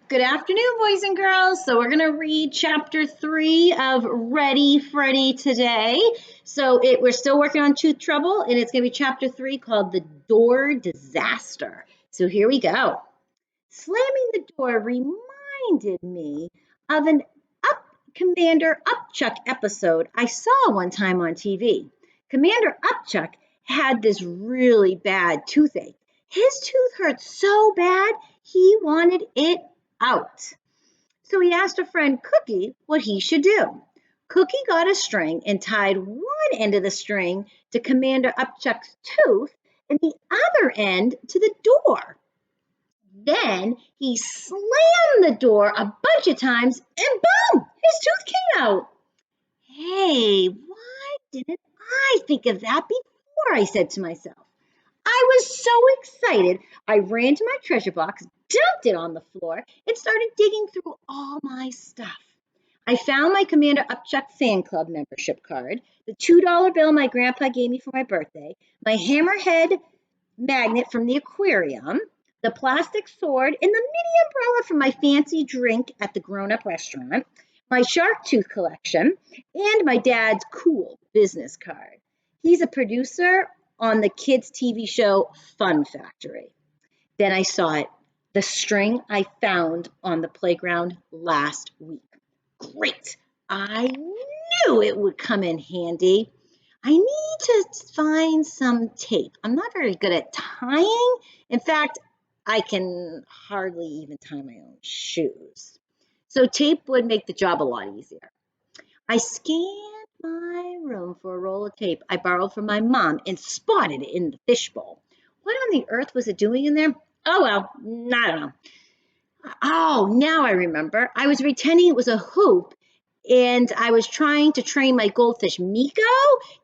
Good afternoon, boys and girls. So, we're going to read chapter 3 of Ready, Freddy today. We're still working on Tooth Trouble, and it's going to be chapter 3 called The Door Disaster. So, here we go. Slamming the door reminded me of an Up Commander Upchuck episode I saw one time on TV. Commander Upchuck had this really bad toothache. His tooth hurt so bad he wanted it out. So he asked a friend Cookie what he should do. Cookie got a string and tied one end of the string to Commander Upchuck's tooth and the other end to the door. Then he slammed the door a bunch of times and boom, his tooth came out. Hey, why didn't I think of that before? I said to myself. I was so excited. I ran to my treasure box, dumped it on the floor, and started digging through all my stuff. I found my Commander Upchuck fan club membership card, the $2 bill my grandpa gave me for my birthday, my hammerhead magnet from the aquarium, the plastic sword, and the mini umbrella for my fancy drink at the grown up restaurant, my shark tooth collection, and my dad's cool business card. He's a producer on the kids' TV show Fun Factory. Then I saw it, the string I found on the playground last week. Great! I knew it would come in handy. I need to find some tape. I'm not very good at tying. In fact, I can hardly even tie my own shoes. So tape would make the job a lot easier. I scanned my room for a roll of tape I borrowed from my mom and spotted it in the fishbowl. What on the earth was it doing in there? Oh well, I don't know. Oh, now I remember. I was pretending it was a hoop and I was trying to train my goldfish Miko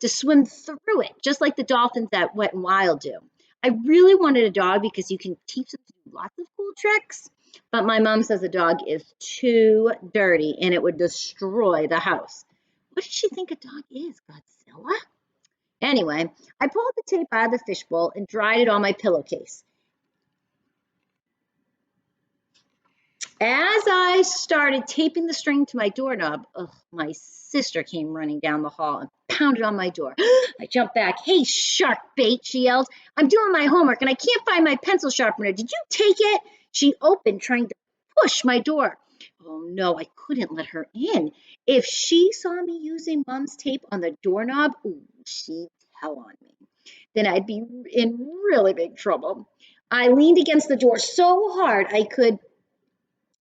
to swim through it, just like the dolphins that Wet and Wild do. I really wanted a dog because you can teach them to do lots of cool tricks, but my mom says a dog is too dirty and it would destroy the house. What does she think a dog is, Godzilla? Anyway, I pulled the tape out of the fishbowl and dried it on my pillowcase. As I started taping the string to my doorknob, my sister came running down the hall and pounded on my door. I jumped back. Hey, shark bait, she yelled. I'm doing my homework and I can't find my pencil sharpener. Did you take it? She opened, trying to push my door. Oh no, I couldn't let her in. If she saw me using mom's tape on the doorknob, she'd tell on me. Then I'd be in really big trouble. I leaned against the door so hard I could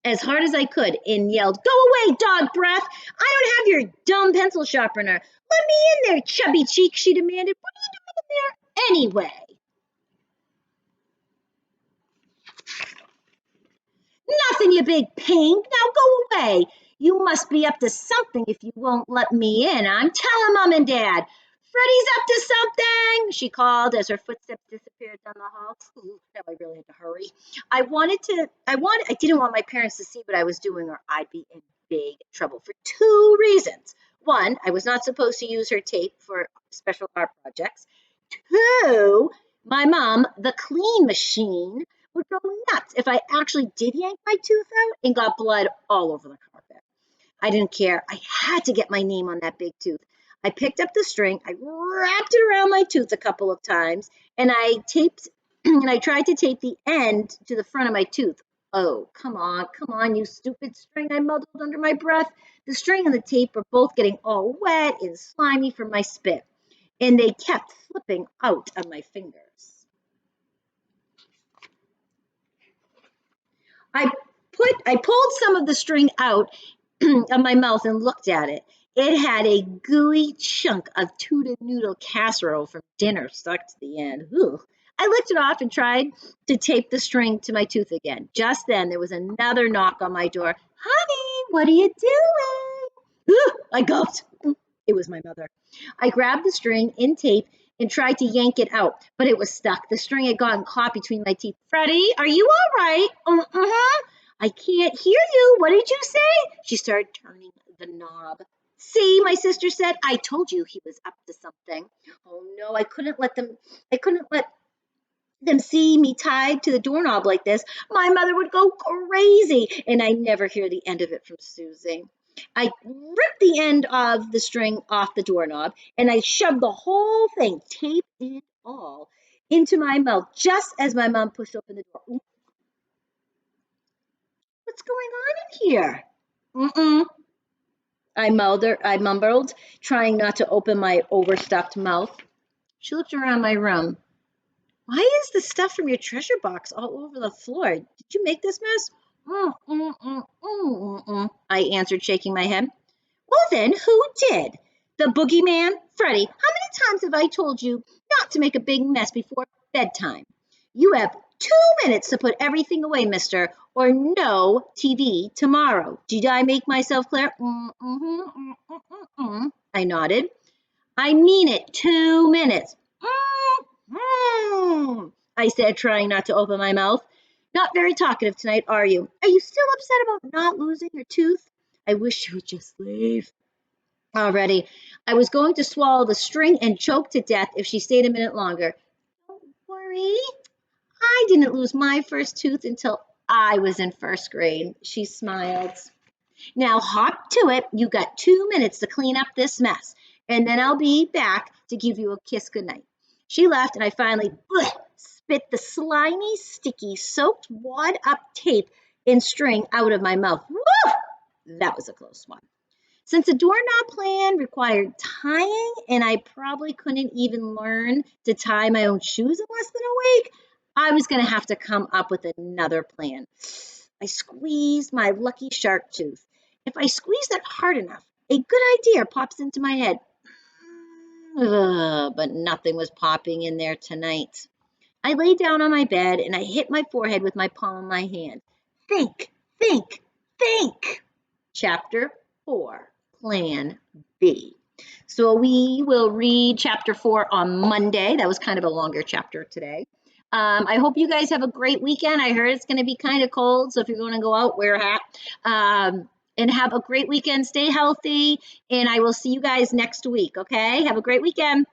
as hard as I could and yelled, Go away, dog breath! I don't have your dumb pencil sharpener. Let me in there, chubby cheek, she demanded. What are you doing in there anyway? Nothing, you big pink. Now go away. You must be up to something if you won't let me in. I'm telling Mom and Dad. Freddy's up to something, she called as her footsteps disappeared down the hall. Now I really had to hurry. I didn't want my parents to see what I was doing or I'd be in big trouble for two reasons. One, I was not supposed to use her tape for special art projects. Two, my mom, the clean machine, would go nuts if I actually did yank my tooth out and got blood all over the carpet. I didn't care. I had to get my name on that big tooth. I picked up the string, I wrapped it around my tooth a couple of times, and I taped and I tried to tape the end to the front of my tooth. Oh, come on, you stupid string, I mumbled under my breath. The string and the tape were both getting all wet and slimy from my spit, and they kept slipping out of my fingers. I I pulled some of the string out of my mouth and looked at it. It had a gooey chunk of tuna noodle casserole from dinner stuck to the end. Ooh. I licked it off and tried to tape the string to my tooth again. Just then, there was another knock on my door. Honey, what are you doing? Ooh, I gulped. It was my mother. I grabbed the string in tape and tried to yank it out, but it was stuck. The string had gotten caught between my teeth. Freddie, are you all right? Uh-huh. I can't hear you. What did you say? She started turning the knob. See, my sister said, I told you he was up to something. Oh no, I couldn't let them see me tied to the doorknob like this, my mother would go crazy, and I never hear the end of it from Susie. I ripped the end of the string off the doorknob and I shoved the whole thing, tape and all, into my mouth just as my mom pushed open the door. What's going on in here? Mm-mm. I mumbled, trying not to open my overstuffed mouth. She looked around my room. Why is the stuff from your treasure box all over the floor? Did you make this mess? I answered, shaking my head. Well, then, who did? The boogeyman? Freddy, how many times have I told you not to make a big mess before bedtime? You have 2 minutes to put everything away, mister, or no TV tomorrow. Did I make myself clear? I nodded. I mean it, 2 minutes. I said, trying not to open my mouth. Not very talkative tonight, are you? Are you still upset about not losing your tooth? I wish you would just leave. Already, I was going to swallow the string and choke to death if she stayed a minute longer. Don't worry, I didn't lose my first tooth until I was in first grade. She smiled. Now hop to it. You got 2 minutes to clean up this mess, and then I'll be back to give you a kiss goodnight. She left, and I finally spit the slimy, sticky, soaked, wad up tape and string out of my mouth. Woo! That was a close one. Since the doorknob plan required tying, and I probably couldn't even learn to tie my own shoes in less than a week, I was going to have to come up with another plan. I squeezed my lucky shark tooth. If I squeeze it hard enough, a good idea pops into my head. But nothing was popping in there tonight. I lay down on my bed and I hit my forehead with my palm of my hand. Think, think, think. Chapter 4, Plan B. So we will read chapter 4 on Monday. That was kind of a longer chapter today. I hope you guys have a great weekend. I heard it's going to be kind of cold, so if you're going to go out, wear a hat. And have a great weekend. Stay healthy, and I will see you guys next week, okay? Have a great weekend.